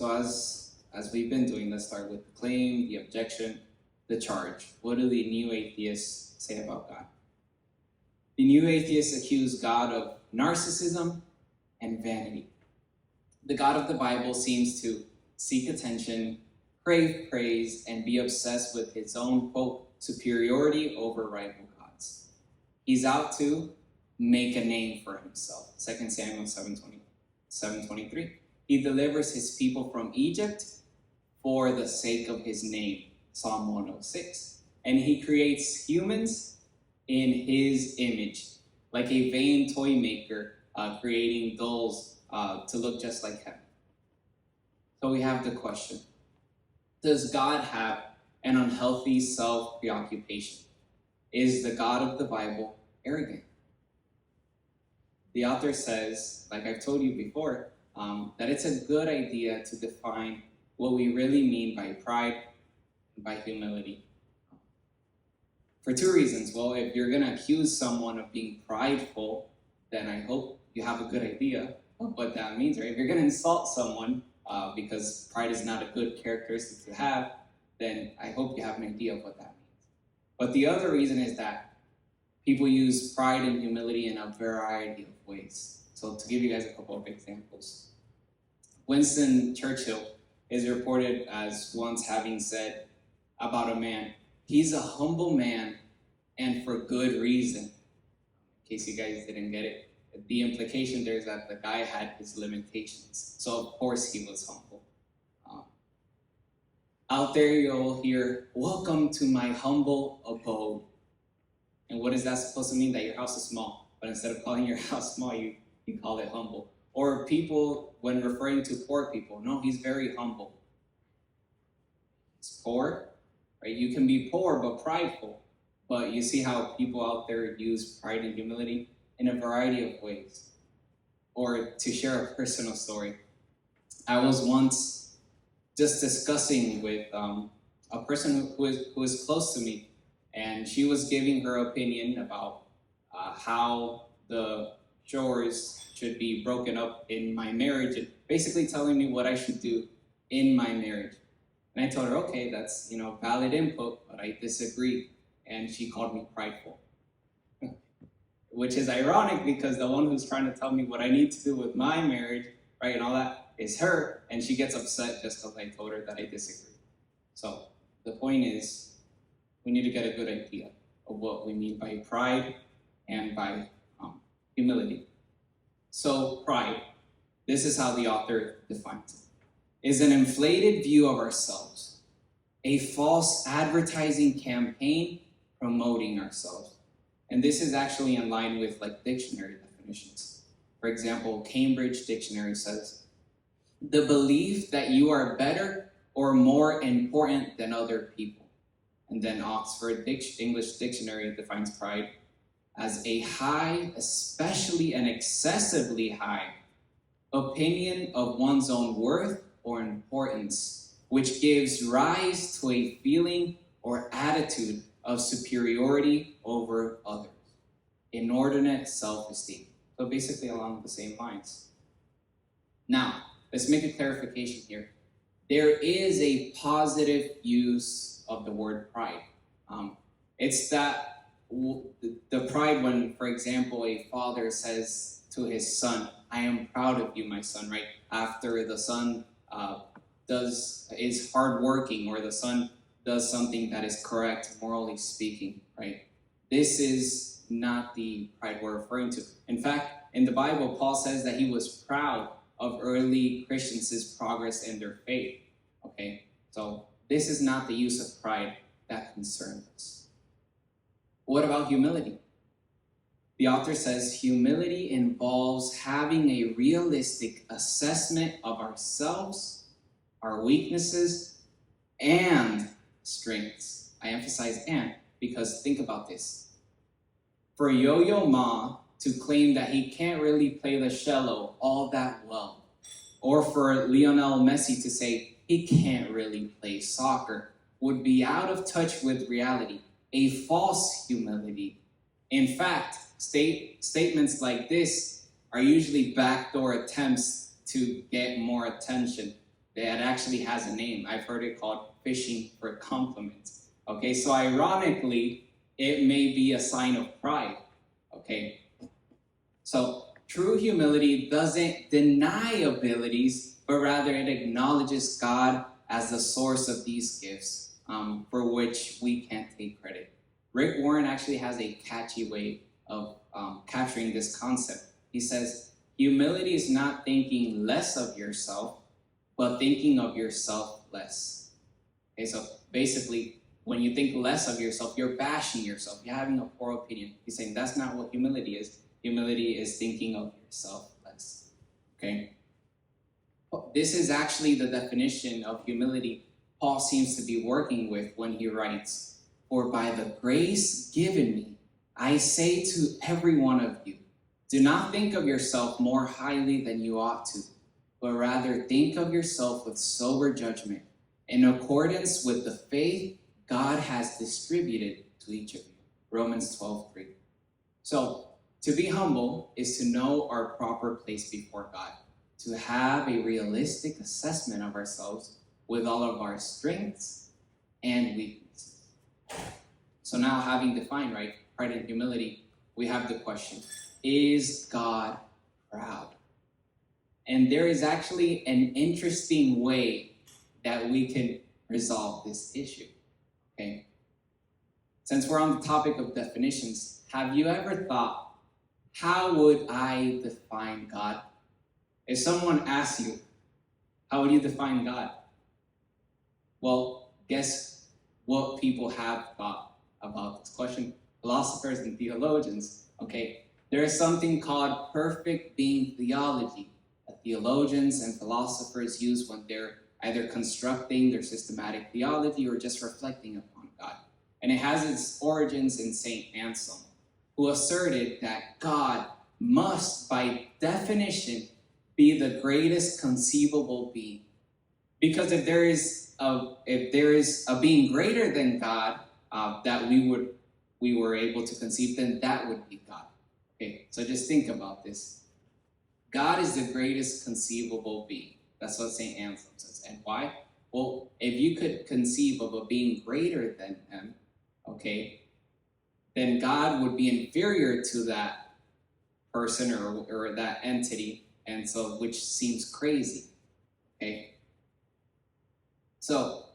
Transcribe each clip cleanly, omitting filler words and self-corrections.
So as we've been doing, let's start with the claim, the objection, the charge. What do the new atheists say about God? The new atheists accuse God of narcissism and vanity. The God of the Bible seems to seek attention, crave praise, and be obsessed with his own, quote, superiority over rival gods. He's out to make a name for himself. 2 Samuel 7:23. He delivers his people from Egypt for the sake of his name. Psalm 106. And he creates humans in his image, like a vain toy maker creating dolls to look just like him. So we have the question, does God have an unhealthy self-preoccupation? Is the God of the Bible arrogant? The author says, like I've told you before, that it's a good idea to define what we really mean by pride and by humility. For two reasons. Well, if you're going to accuse someone of being prideful, then I hope you have a good idea of what that means, right? If you're going to insult someone because pride is not a good characteristic to have, then I hope you have an idea of what that means. But the other reason is that people use pride and humility in a variety of ways. So to give you guys a couple of examples, Winston Churchill is reported as once having said about a man, he's a humble man and for good reason. In case you guys didn't get it, the implication there is that the guy had his limitations. So of course he was humble. Out there you'll hear, welcome to my humble abode. And what is that supposed to mean? That your house is small. But instead of calling your house small, you call it humble. Or people, when referring to poor people, no, he's very humble. He's poor, right? You can be poor but prideful. But you see how people out there use pride and humility in a variety of ways. Or to share a personal story, I was once just discussing with a person who is close to me, and she was giving her opinion about how the chores should be broken up in my marriage, and basically telling me what I should do in my marriage. And I told her, okay, that's valid input, but I disagree. And she called me prideful. Which is ironic because the one who's trying to tell me what I need to do with my marriage, right, and all that is her, and she gets upset just because I told her that I disagree. So the point is, we need to get a good idea of what we mean by pride and by humility. So pride, this is how the author defines it, is an inflated view of ourselves, a false advertising campaign promoting ourselves. And this is actually in line with dictionary definitions. For example, Cambridge Dictionary says, the belief that you are better or more important than other people. And then Oxford English Dictionary defines pride as a high, especially an excessively high, opinion of one's own worth or importance, which gives rise to a feeling or attitude of superiority over others. Inordinate self-esteem. So basically along the same lines. Now, let's make a clarification here. There is a positive use of the word pride. It's that the pride when, for example, a father says to his son, I am proud of you, my son, right? After the son is hardworking, or the son does something that is correct, morally speaking, right? This is not the pride we're referring to. In fact, in the Bible, Paul says that he was proud of early Christians' progress in their faith, okay? So this is not the use of pride that concerns us. What about humility? The author says humility involves having a realistic assessment of ourselves, our weaknesses, and strengths. I emphasize and, because think about this. For Yo-Yo Ma to claim that he can't really play the cello all that well, or for Lionel Messi to say he can't really play soccer, would be out of touch with reality, a false humility. In fact, statements like this are usually backdoor attempts to get more attention. that actually has a name. I've heard it called fishing for compliments. Okay, so ironically, it may be a sign of pride. Okay, so true humility doesn't deny abilities, but rather it acknowledges God as the source of these gifts, for which we can't take credit. Rick Warren actually has a catchy way of capturing this concept. He says, humility is not thinking less of yourself, but thinking of yourself less. Okay, so basically, when you think less of yourself, you're bashing yourself. You're having a poor opinion. He's saying that's not what humility is. Humility is thinking of yourself less. Okay? This is actually the definition of humility Paul seems to be working with when he writes, "For by the grace given me, I say to every one of you, do not think of yourself more highly than you ought to, but rather think of yourself with sober judgment, in accordance with the faith God has distributed to each of you." Romans 12:3. So, to be humble is to know our proper place before God, to have a realistic assessment of ourselves with all of our strengths and weaknesses. So now, having defined, right, pride and humility, we have the question, is God proud? And there is actually an interesting way that we can resolve this issue. Okay? Since we're on the topic of definitions, have you ever thought, how would I define God? If someone asks you, how would you define God? Well, guess what people have thought about this question? Philosophers and theologians. Okay, there is something called perfect being theology that theologians and philosophers use when they're either constructing their systematic theology or just reflecting upon God. And it has its origins in St. Anselm, who asserted that God must, by definition, be the greatest conceivable being. Because if there is a being greater than God that we were able to conceive, then that would be God. Okay, so just think about this. God is the greatest conceivable being. That's what St. Anselm says. And why? Well, if you could conceive of a being greater than him, okay, then God would be inferior to that person or that entity, and so which seems crazy. Okay? So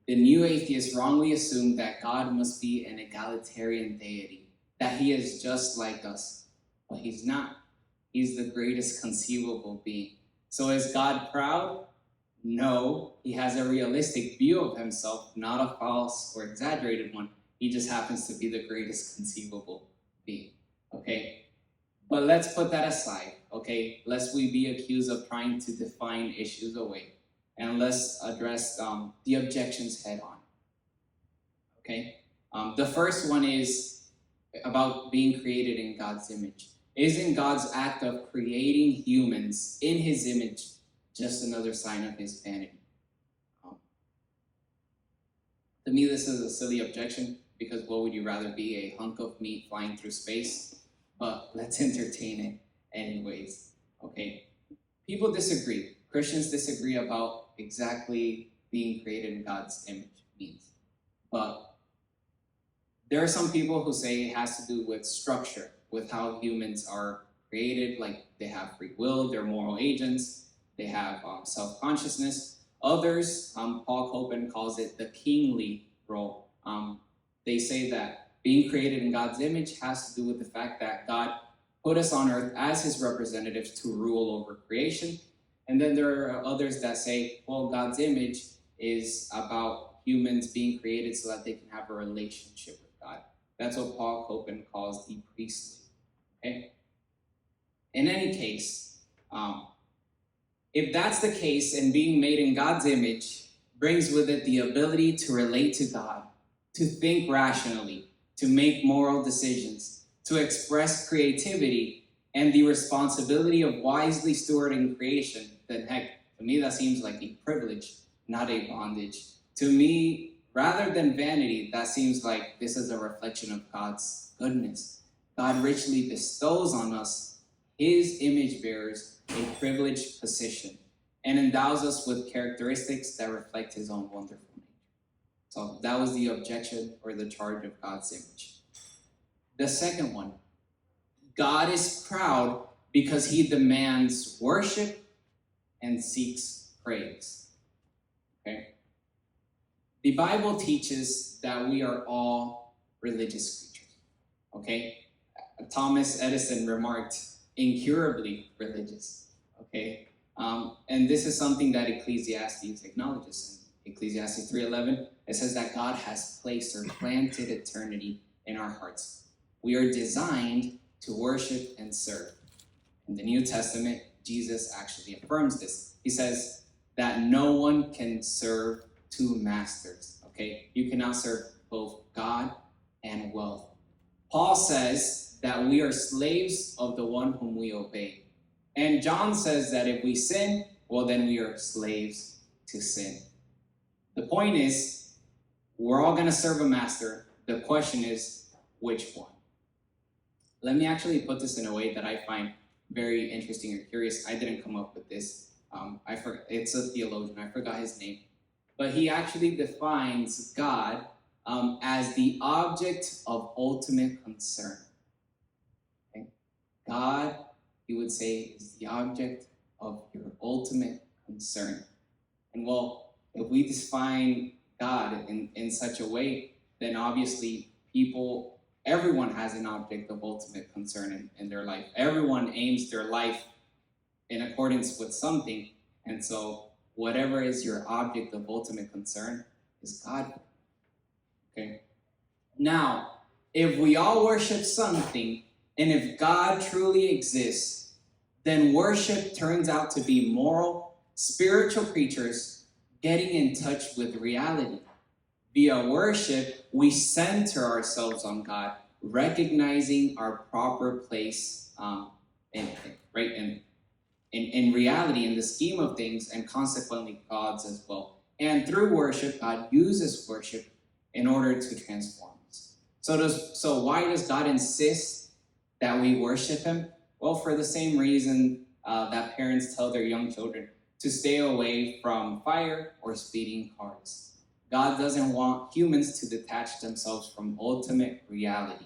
the new atheists wrongly assume that God must be an egalitarian deity, that he is just like us. But he's not. He's the greatest conceivable being. So is God proud? No, he has a realistic view of himself, not a false or exaggerated one. He just happens to be the greatest conceivable being. Okay? But let's put that aside. Okay? Lest we be accused of trying to define issues away. And let's address the objections head on. Okay? The first one is about being created in God's image. Isn't God's act of creating humans in his image just another sign of his vanity? To me, this is a silly objection, because what would you rather be, a hunk of meat flying through space? But let's entertain it anyways. Okay? People disagree. Christians disagree about exactly being created in God's image means. But there are some people who say it has to do with structure, with how humans are created, like they have free will, they're moral agents, they have self-consciousness. Others, Paul Copan calls it the kingly role. They say that being created in God's image has to do with the fact that God put us on earth as his representatives to rule over creation. And then there are others that say, well, God's image is about humans being created so that they can have a relationship with God. That's what Paul Copan calls the priestly. Okay? In any case, if that's the case, and being made in God's image brings with it the ability to relate to God, to think rationally, to make moral decisions, to express creativity, and the responsibility of wisely stewarding creation, then heck, to me that seems like a privilege, not a bondage. To me, rather than vanity, that seems like this is a reflection of God's goodness. God richly bestows on us, his image bearers, a privileged position. and endows us with characteristics that reflect his own wonderful nature. So that was the objection or the charge of God's image. The second one, God is proud because he demands worship and seeks praise. Okay? The Bible teaches that we are all religious creatures. Okay? Thomas Edison remarked, incurably religious. Okay? And this is something that Ecclesiastes acknowledges. In Ecclesiastes 3:11, it says that God has placed or planted eternity in our hearts. We are designed to worship and serve. In the New Testament, Jesus actually affirms this. He says that no one can serve two masters. Okay? You cannot serve both God and wealth. Paul says that we are slaves of the one whom we obey. And John says that if we sin, well, then we are slaves to sin. The point is, we're all going to serve a master. The question is, which one? Let me actually put this in a way that I find very interesting or curious. I didn't come up with this. It's a theologian. I forgot his name. But he actually defines God as the object of ultimate concern. Okay? God, he would say, is the object of your ultimate concern. And well, if we define God in such a way, then obviously everyone has an object of ultimate concern in their life. Everyone aims their life in accordance with something. And so whatever is your object of ultimate concern is God. Okay? Now, if we all worship something, and if God truly exists, then worship turns out to be moral, spiritual creatures getting in touch with reality. Via worship, we center ourselves on God, recognizing our proper place in reality, in the scheme of things, and consequently God's as well. And through worship, God uses worship in order to transform us. So why does God insist that we worship him? Well, for the same reason that parents tell their young children to stay away from fire or speeding cars. God doesn't want humans to detach themselves from ultimate reality,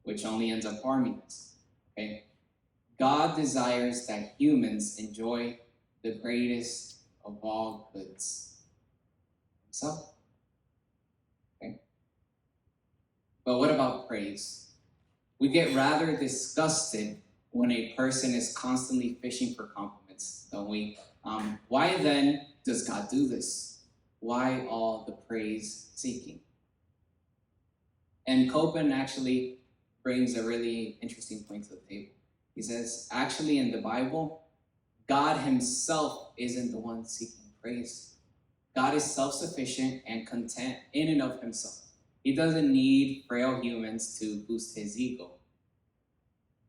which only ends up harming us. Okay? God desires that humans enjoy the greatest of all goods, himself. Okay? But what about praise? We get rather disgusted when a person is constantly fishing for compliments, don't we? Why then does God do this? Why all the praise seeking? And Copan actually brings a really interesting point to the table. He says, actually in the Bible, God himself isn't the one seeking praise. God is self-sufficient and content in and of himself. He doesn't need frail humans to boost his ego.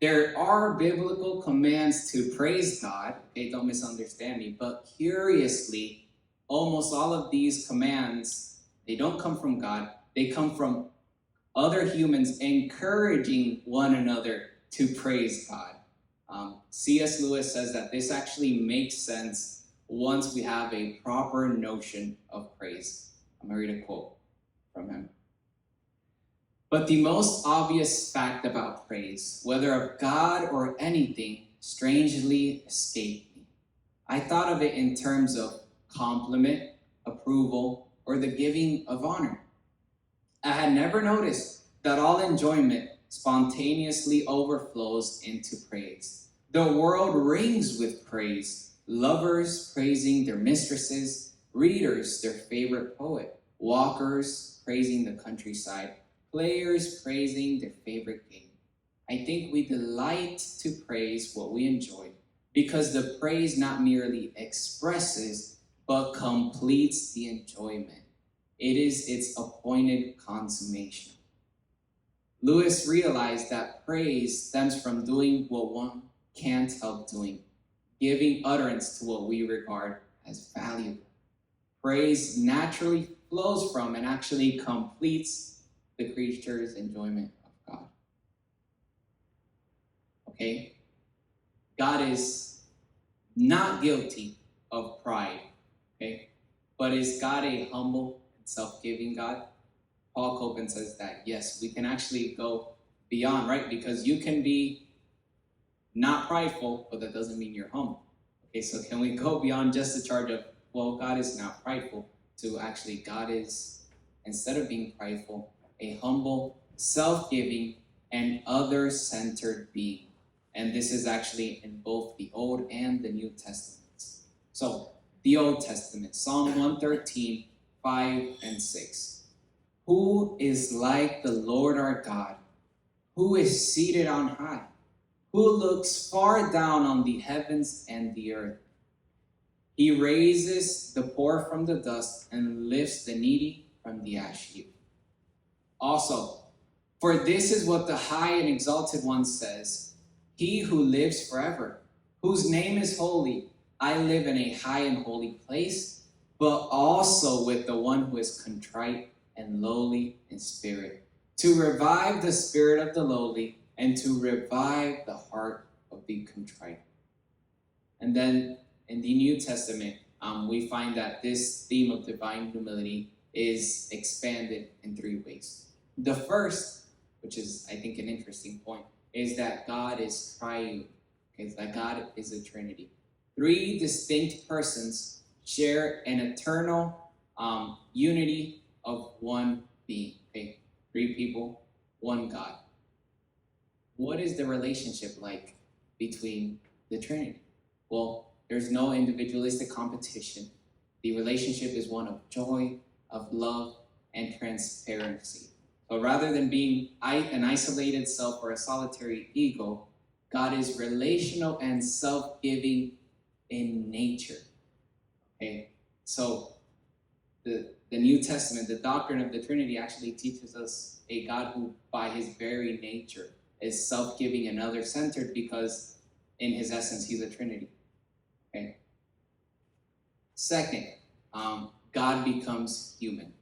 There are biblical commands to praise God. Okay, don't misunderstand me. But curiously, almost all of these commands, they don't come from God. They come from other humans encouraging one another to praise God. C.S. Lewis says that this actually makes sense once we have a proper notion of praise. I'm going to read a quote from him. But the most obvious fact about praise, whether of God or anything, strangely escaped me. I thought of it in terms of compliment, approval, or the giving of honor. I had never noticed that all enjoyment spontaneously overflows into praise. The world rings with praise. Lovers praising their mistresses, readers their favorite poet, walkers praising the countryside, players praising their favorite game. I think we delight to praise what we enjoy because the praise not merely expresses but completes the enjoyment. It is its appointed consummation. Lewis realized that praise stems from doing what one can't help doing, giving utterance to what we regard as valuable. Praise naturally flows from and actually completes the creature's enjoyment of God. Okay? God is not guilty of pride. Okay? But is God a humble and self-giving God? Paul Copan says that, yes, we can actually go beyond, right? Because you can be not prideful, but that doesn't mean you're humble. Okay, so can we go beyond just the charge of, well, God is not prideful, to actually God is, instead of being prideful, a humble, self-giving, and other-centered being. And this is actually in both the Old and the New Testaments. So, the Old Testament, Psalm 113, 5 and 6. Who is like the Lord our God, who is seated on high, who looks far down on the heavens and the earth? He raises the poor from the dust and lifts the needy from the ash heap. Also, for this is what the high and exalted one says, he who lives forever, whose name is holy. I live in a high and holy place, but also with the one who is contrite and lowly in spirit, to revive the spirit of the lowly and to revive the heart of the contrite. And then in the New Testament, we find that this theme of divine humility is expanded in 3 ways. The first, which is, I think, an interesting point, is that God is triune. Okay, that God is a Trinity. 3 distinct persons share an eternal unity of one being. Okay, 3 people, 1 God. What is the relationship like between the Trinity? Well, there's no individualistic competition. The relationship is one of joy, of love, and transparency. So rather than being an isolated self or a solitary ego, God is relational and self-giving in nature. Okay, so the New Testament, the doctrine of the Trinity, actually teaches us a God who, by his very nature, is self-giving and other-centered, because in his essence, he's a Trinity. Okay. Second, God becomes human.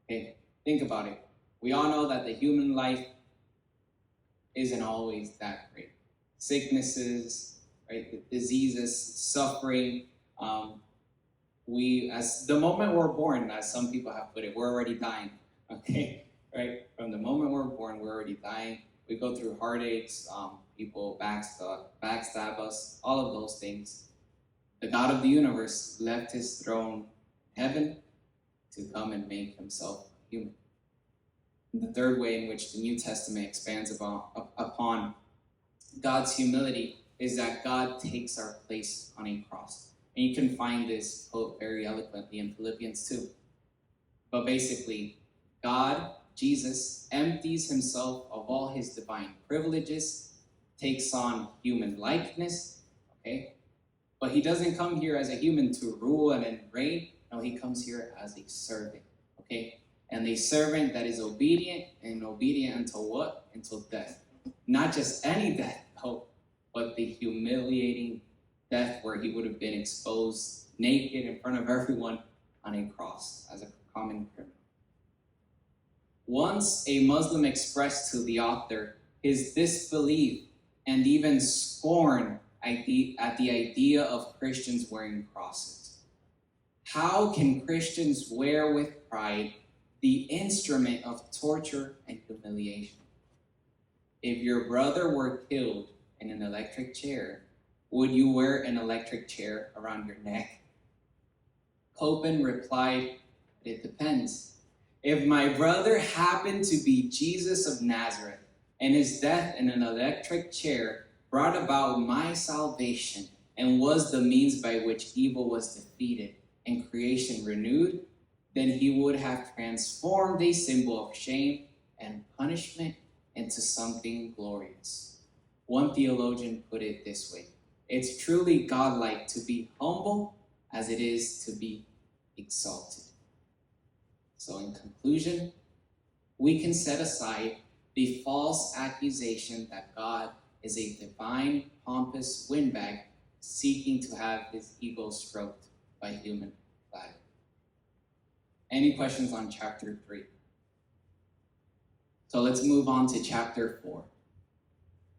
Okay, think about it. We all know that the human life isn't always that great. Sicknesses, right? Diseases, suffering. As the moment we're born, as some people have put it, we're already dying. Okay, right? From the moment we're born, we're already dying. We go through heartaches. People backstab us. All of those things. The God of the universe left his throne in heaven to come and make himself human. And the third way in which the New Testament expands upon God's humility is that God takes our place on a cross. And you can find this quote very eloquently in Philippians 2. But basically, God, Jesus, empties himself of all his divine privileges, takes on human likeness, okay? But he doesn't come here as a human to rule and reign. No, he comes here as a servant, okay? And a servant that is obedient, and obedient until what? Until death. Not just any death, no, but the humiliating death where he would have been exposed naked in front of everyone on a cross as a common criminal. Once a Muslim expressed to the author his disbelief and even scorn at the idea of Christians wearing crosses. How can Christians wear with pride the instrument of torture and humiliation? If your brother were killed in an electric chair, would you wear an electric chair around your neck? Copan replied, it depends. If my brother happened to be Jesus of Nazareth, and his death in an electric chair brought about my salvation and was the means by which evil was defeated and creation renewed, then he would have transformed a symbol of shame and punishment into something glorious. One theologian put it this way: it's truly godlike to be humble as it is to be exalted. So in conclusion, we can set aside the false accusation that God is a divine, pompous windbag seeking to have his ego stroked by human flattery. Any questions on chapter 3? So let's move on to chapter 4.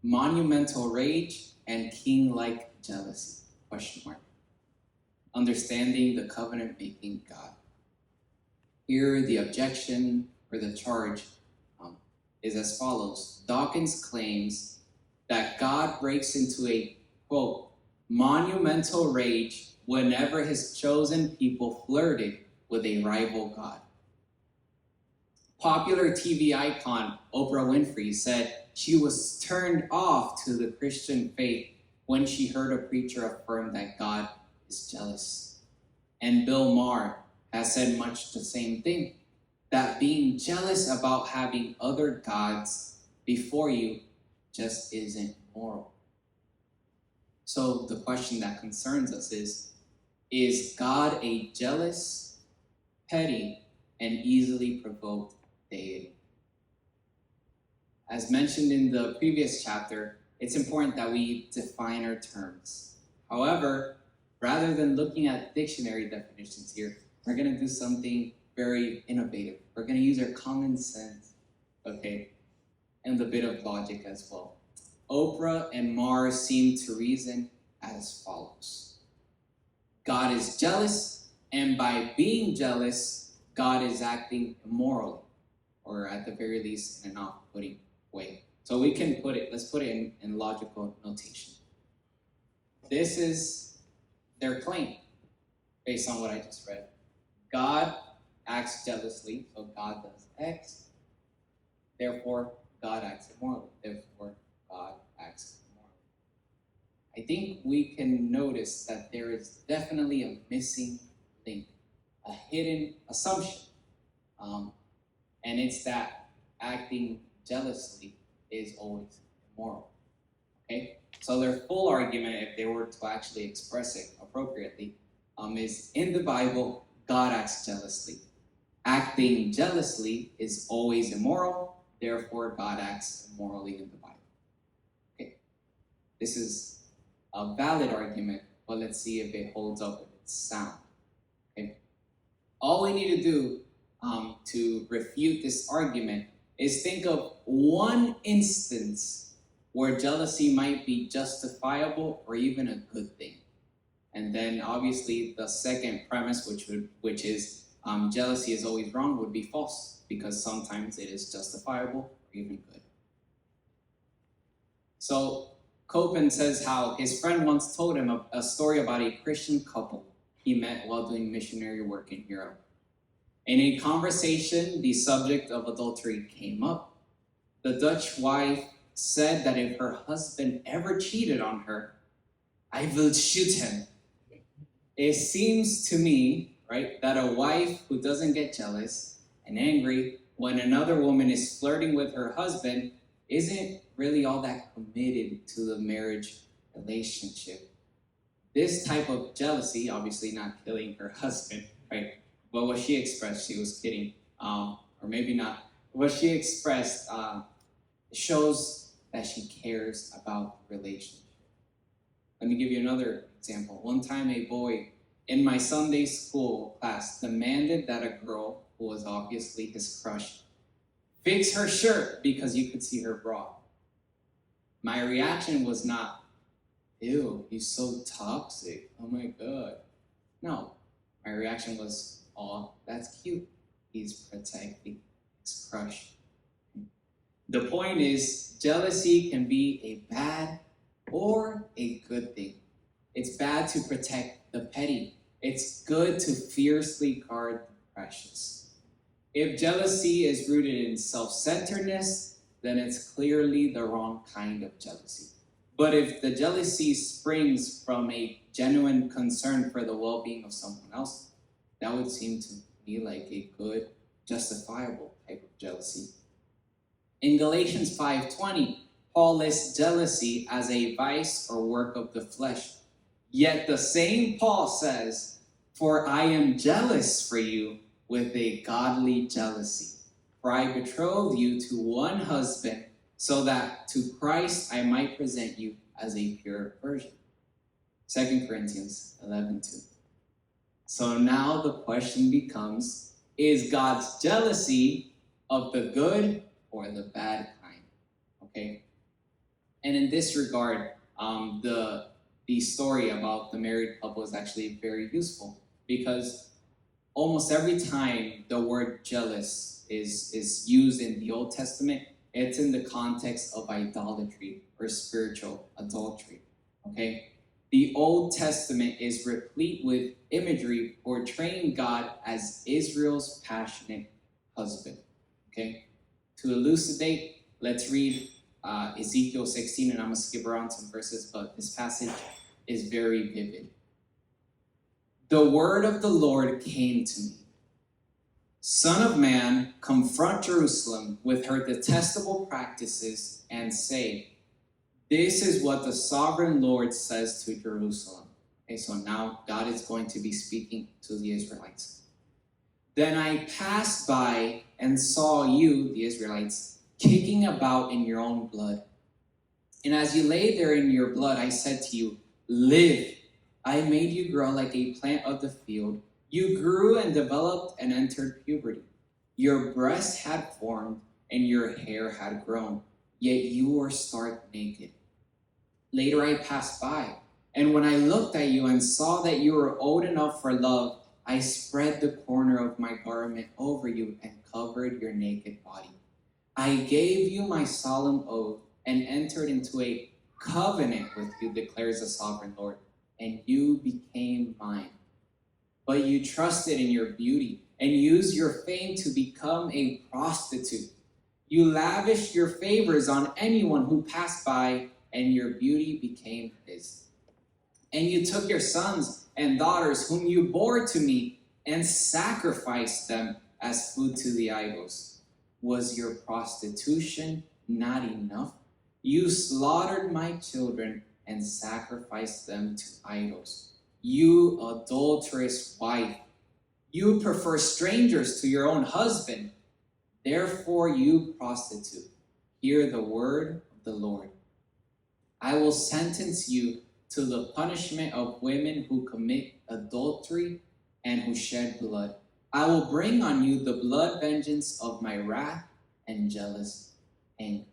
Monumental rage and king-like jealousy, question mark. understanding the covenant-making God. Here, the objection or the charge is as follows. Dawkins claims that God breaks into a, quote, monumental rage whenever his chosen people flirted with a rival God. Popular TV icon Oprah Winfrey said she was turned off to the Christian faith when she heard a preacher affirm that God is jealous. And Bill Maher has said much the same thing, that being jealous about having other gods before you just isn't moral. So the question that concerns us is God a jealous, petty, and easily provoked deity? As mentioned in the previous chapter, it's important that we define our terms. However, rather than looking at dictionary definitions here, we're going to do something very innovative. We're going to use our common sense, okay, and a bit of logic as well. Oprah and Mars seem to reason as follows. God is jealous, and by being jealous, God is acting immorally, or at the very least in an off-putting way. So we can let's put it in logical notation. This is their claim, based on what I just read. God acts jealously, so God does X. Therefore, God acts immorally. Therefore, God acts immorally. I think we can notice that there is definitely a missing link, a hidden assumption. And it's that acting jealously is always immoral. Okay? So their full argument, if they were to actually express it appropriately, is in the Bible, God acts jealously. Acting jealously is always immoral, therefore God acts immorally in the Bible. Okay. This is a valid argument, but let's see if it holds up, if it's sound. Okay. All we need to do to refute this argument is think of one instance where jealousy might be justifiable or even a good thing. And then obviously the second premise, which is jealousy is always wrong, would be false, because sometimes it is justifiable or even good. So Copan says how his friend once told him a story about a Christian couple he met while doing missionary work in Europe. In a conversation, the subject of adultery came up. The Dutch wife said that if her husband ever cheated on her, I will shoot him. It seems to me, right, that a wife who doesn't get jealous and angry when another woman is flirting with her husband isn't really all that committed to the marriage relationship. This type of jealousy, obviously not killing her husband, right? But what she expressed, she was kidding, or maybe not. What she expressed shows that she cares about the relationship. Let me give you another example. One time a boy in my Sunday school class demanded that a girl, who was obviously his crush, fix her shirt because you could see her bra. My reaction was not, ew, he's so toxic, oh my God. No, my reaction was, oh, that's cute. He's protecting his crush. The point is, jealousy can be a bad or a good thing. It's bad to protect the petty. It's good to fiercely guard the precious. If jealousy is rooted in self-centeredness, then it's clearly the wrong kind of jealousy. But if the jealousy springs from a genuine concern for the well-being of someone else, that would seem to me like a good, justifiable type of jealousy. In Galatians 5:20, Paul lists jealousy as a vice or work of the flesh. Yet the same Paul says, "For I am jealous for you with a godly jealousy. For I betrothed you to one husband, so that to Christ I might present you as a pure virgin." 2 Corinthians 11:2. So now the question becomes, is God's jealousy of the good or the bad kind? Okay? And in this regard, the the story about the married couple is actually very useful, because almost every time the word jealous is used in the Old Testament, it's in the context of idolatry or spiritual adultery. Okay? The Old Testament is replete with imagery portraying God as Israel's passionate husband. Okay? To elucidate, let's read Ezekiel 16, and I'm going to skip around some verses, but this passage is very vivid. The word of the Lord came to me. Son of man, confront Jerusalem with her detestable practices and say, this is what the sovereign Lord says to Jerusalem. Okay, so now God is going to be speaking to the Israelites. Then I passed by and saw you, the Israelites, kicking about in your own blood. And as you lay there in your blood, I said to you, live. I made you grow like a plant of the field. You grew and developed and entered puberty. Your breast had formed and your hair had grown, yet you were stark naked. Later I passed by, and when I looked at you and saw that you were old enough for love, I spread the corner of my garment over you and covered your naked body. I gave you my solemn oath and entered into a covenant with you, declares the sovereign Lord, and you became mine. But you trusted in your beauty and used your fame to become a prostitute. You lavished your favors on anyone who passed by, and your beauty became his. And you took your sons and daughters whom you bore to me and sacrificed them as food to the idols. Was your prostitution not enough? You slaughtered my children and sacrificed them to idols. You adulterous wife, you prefer strangers to your own husband. Therefore, you prostitute, hear the word of the Lord. I will sentence you to the punishment of women who commit adultery and who shed blood. I will bring on you the blood vengeance of my wrath and jealous anger.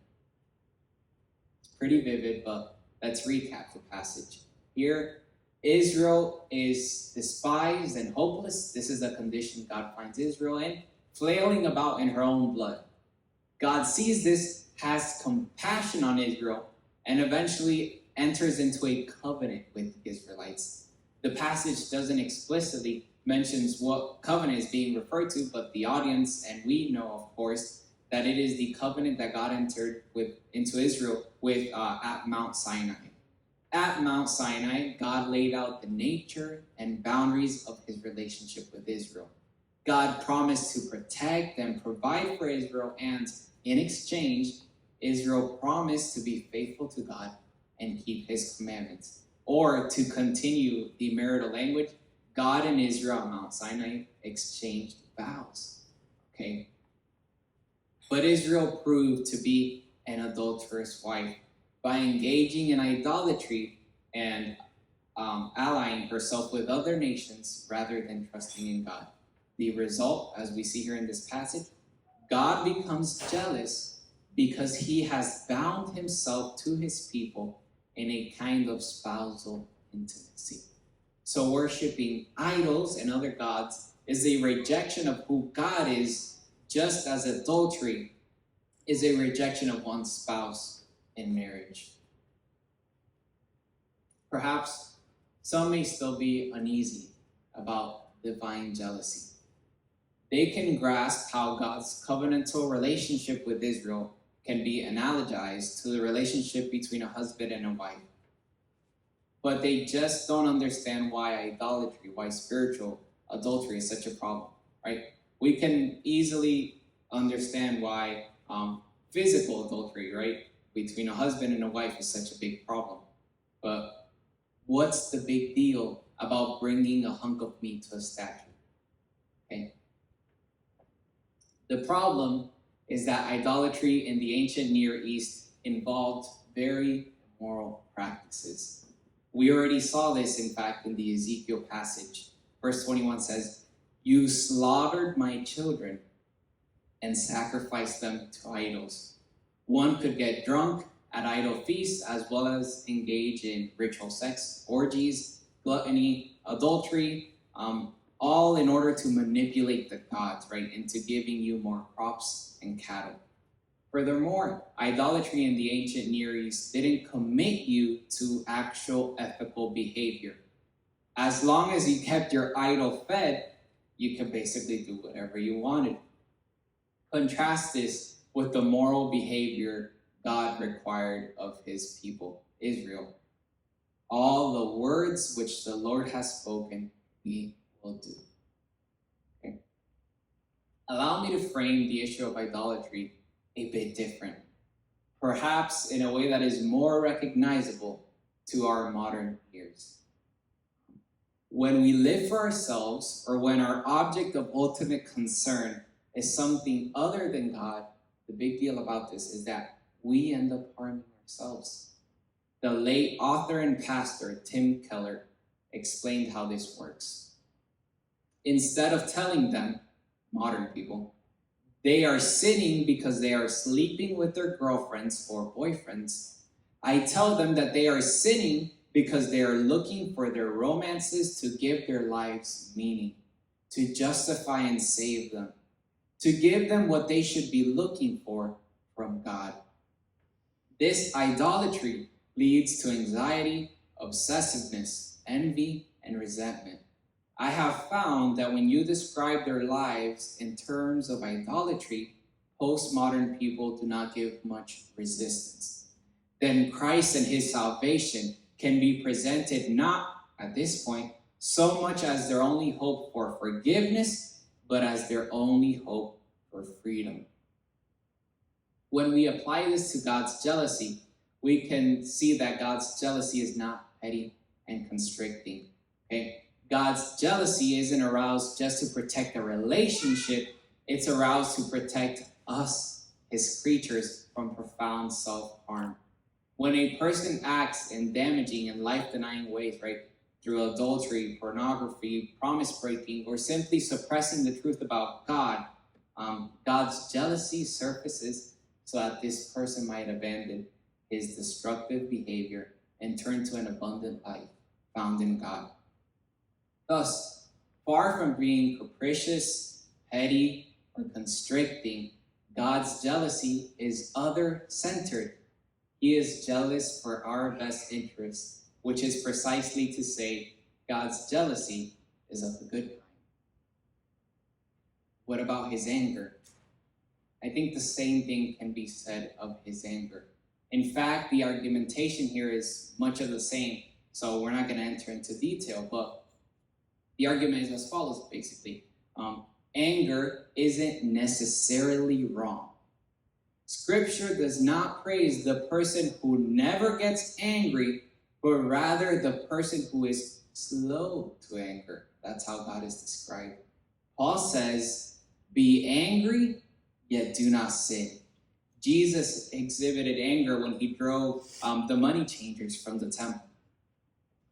It's pretty vivid, but let's recap the passage. Here, Israel is despised and hopeless. This is the condition God finds Israel in, flailing about in her own blood. God sees this, has compassion on Israel, and eventually enters into a covenant with the Israelites. The passage doesn't explicitly mention what covenant is being referred to, but the audience, and we know, of course, that it is the covenant that God entered into Israel with at Mount Sinai. At Mount Sinai, God laid out the nature and boundaries of his relationship with Israel. God promised to protect and provide for Israel, and in exchange, Israel promised to be faithful to God and keep his commandments. Or to continue the marital language, God and Israel on Mount Sinai exchanged vows. Okay? But Israel proved to be an adulterous wife by engaging in idolatry and allying herself with other nations rather than trusting in God. The result, as we see here in this passage, God becomes jealous because he has bound himself to his people in a kind of spousal intimacy. So worshiping idols and other gods is a rejection of who God is, just as adultery is a rejection of one's spouse in marriage. Perhaps some may still be uneasy about divine jealousy. They can grasp how God's covenantal relationship with Israel can be analogized to the relationship between a husband and a wife. But they just don't understand why idolatry, why spiritual adultery is such a problem, right? We can easily understand why physical adultery, right, between a husband and a wife is such a big problem. But what's the big deal about bringing a hunk of meat to a statue? Okay. The problem is that idolatry in the ancient Near East involved very immoral practices. We already saw this, in fact, in the Ezekiel passage. Verse 21 says, "You slaughtered my children and sacrificed them to idols." One could get drunk at idol feasts, as well as engage in ritual sex, orgies, gluttony, adultery, all in order to manipulate the gods, right, into giving you more crops and cattle. Furthermore, idolatry in the ancient Near East didn't commit you to actual ethical behavior. As long as you kept your idol fed, you could basically do whatever you wanted. Contrast this with the moral behavior God required of his people, Israel. All the words which the Lord has spoken, we will do. Okay. Allow me to frame the issue of idolatry a bit different, perhaps in a way that is more recognizable to our modern ears. When we live for ourselves, or when our object of ultimate concern is something other than God, the big deal about this is that we end up harming ourselves. The late author and pastor Tim Keller explained how this works. Instead of telling them, modern people, they are sinning because they are sleeping with their girlfriends or boyfriends, I tell them that they are sinning because they are looking for their romances to give their lives meaning, to justify and save them, to give them what they should be looking for from God. This idolatry leads to anxiety, obsessiveness, envy, and resentment. I have found that when you describe their lives in terms of idolatry, postmodern people do not give much resistance. Then Christ and his salvation can be presented not, at this point, so much as their only hope for forgiveness, but as their only hope for freedom. When we apply this to God's jealousy, we can see that God's jealousy is not petty and constricting. Okay? God's jealousy isn't aroused just to protect a relationship, it's aroused to protect us, his creatures, from profound self-harm. When a person acts in damaging and life-denying ways, right, through adultery, pornography, promise-breaking, or simply suppressing the truth about God, God's jealousy surfaces so that this person might abandon his destructive behavior and turn to an abundant life found in God. Thus, far from being capricious, petty, or constricting, God's jealousy is other-centered. He is jealous for our best interests, which is precisely to say, God's jealousy is of the good kind. What about his anger? I think the same thing can be said of his anger. In fact, the argumentation here is much of the same, so we're not going to enter into detail, but the argument is as follows, basically. Anger isn't necessarily wrong. Scripture does not praise the person who never gets angry, but rather the person who is slow to anger. That's how God is described. Paul says, be angry, yet do not sin. Jesus exhibited anger when he drove the money changers from the temple.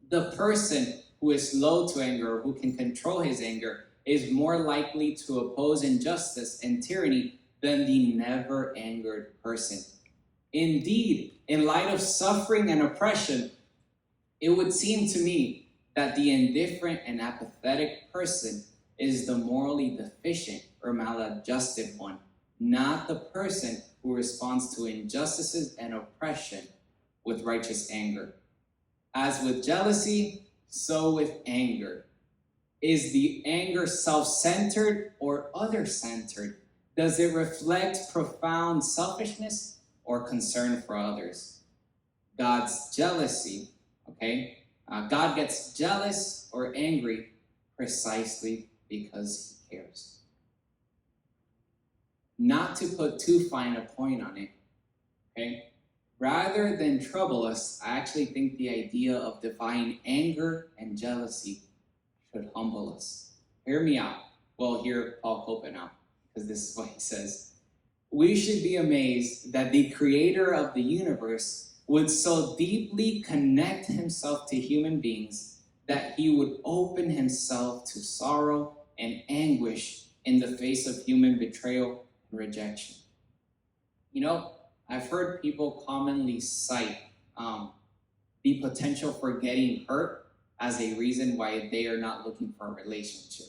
The person who is slow to anger, or who can control his anger, is more likely to oppose injustice and tyranny than the never angered person. Indeed, in light of suffering and oppression, it would seem to me that the indifferent and apathetic person is the morally deficient or maladjusted one, not the person who responds to injustices and oppression with righteous anger. As with jealousy, so with anger. Is the anger self-centered or other-centered? Does it reflect profound selfishness or concern for others? God's jealousy, okay? God gets jealous or angry precisely because he cares. Not to put too fine a point on it, okay? Rather than trouble us, I actually think the idea of divine anger and jealousy should humble us. Hear me out. Well, hear Paul Copan out, because this is what he says. We should be amazed that the creator of the universe would so deeply connect himself to human beings that he would open himself to sorrow and anguish in the face of human betrayal and rejection. You know, I've heard people commonly cite the potential for getting hurt as a reason why they are not looking for a relationship.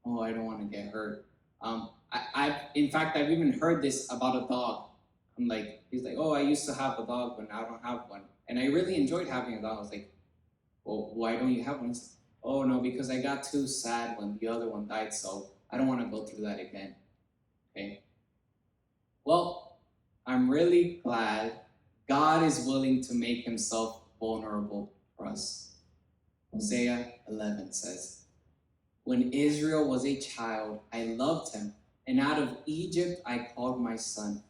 Oh, I don't want to get hurt. In fact, I've even heard this about a dog. He's like, oh, I used to have a dog, but now I don't have one. And I really enjoyed having a dog. I was like, well, why don't you have one? He's like, oh, no, because I got too sad when the other one died, so I don't want to go through that again. Okay. Well, I'm really glad God is willing to make himself vulnerable for us. Hosea 11 says, when Israel was a child, I loved him, and out of Egypt I called my son.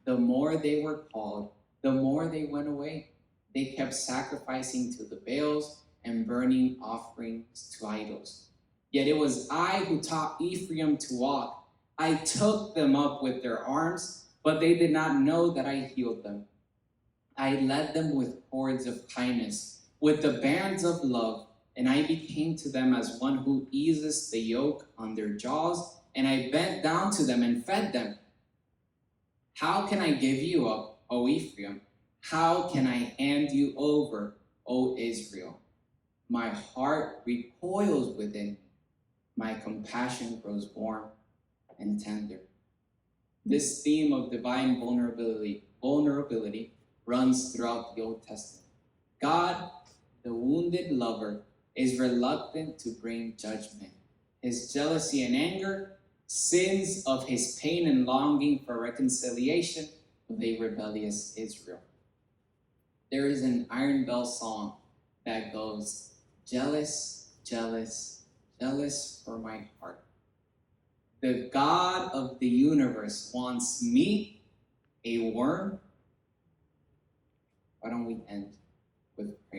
The more they were called, the more they went away. They kept sacrificing to the Baals and burning offerings to idols. Yet it was I who taught Ephraim to walk. I took them up with their arms, but they did not know that I healed them. I led them with cords of kindness, with the bands of love, and I became to them as one who eases the yoke on their jaws, and I bent down to them and fed them. How can I give you up, O Ephraim? How can I hand you over, O Israel? My heart recoils within me. My compassion grows warm and tender. This theme of divine vulnerability runs throughout the Old Testament. God, the wounded lover, is reluctant to bring judgment. His jealousy and anger, sins of his pain and longing for reconciliation with a rebellious Israel. There is an Iron Bell song that goes, jealous, jealous, jealous for my heart. The God of the universe wants me, a worm. Why don't we end with prayer?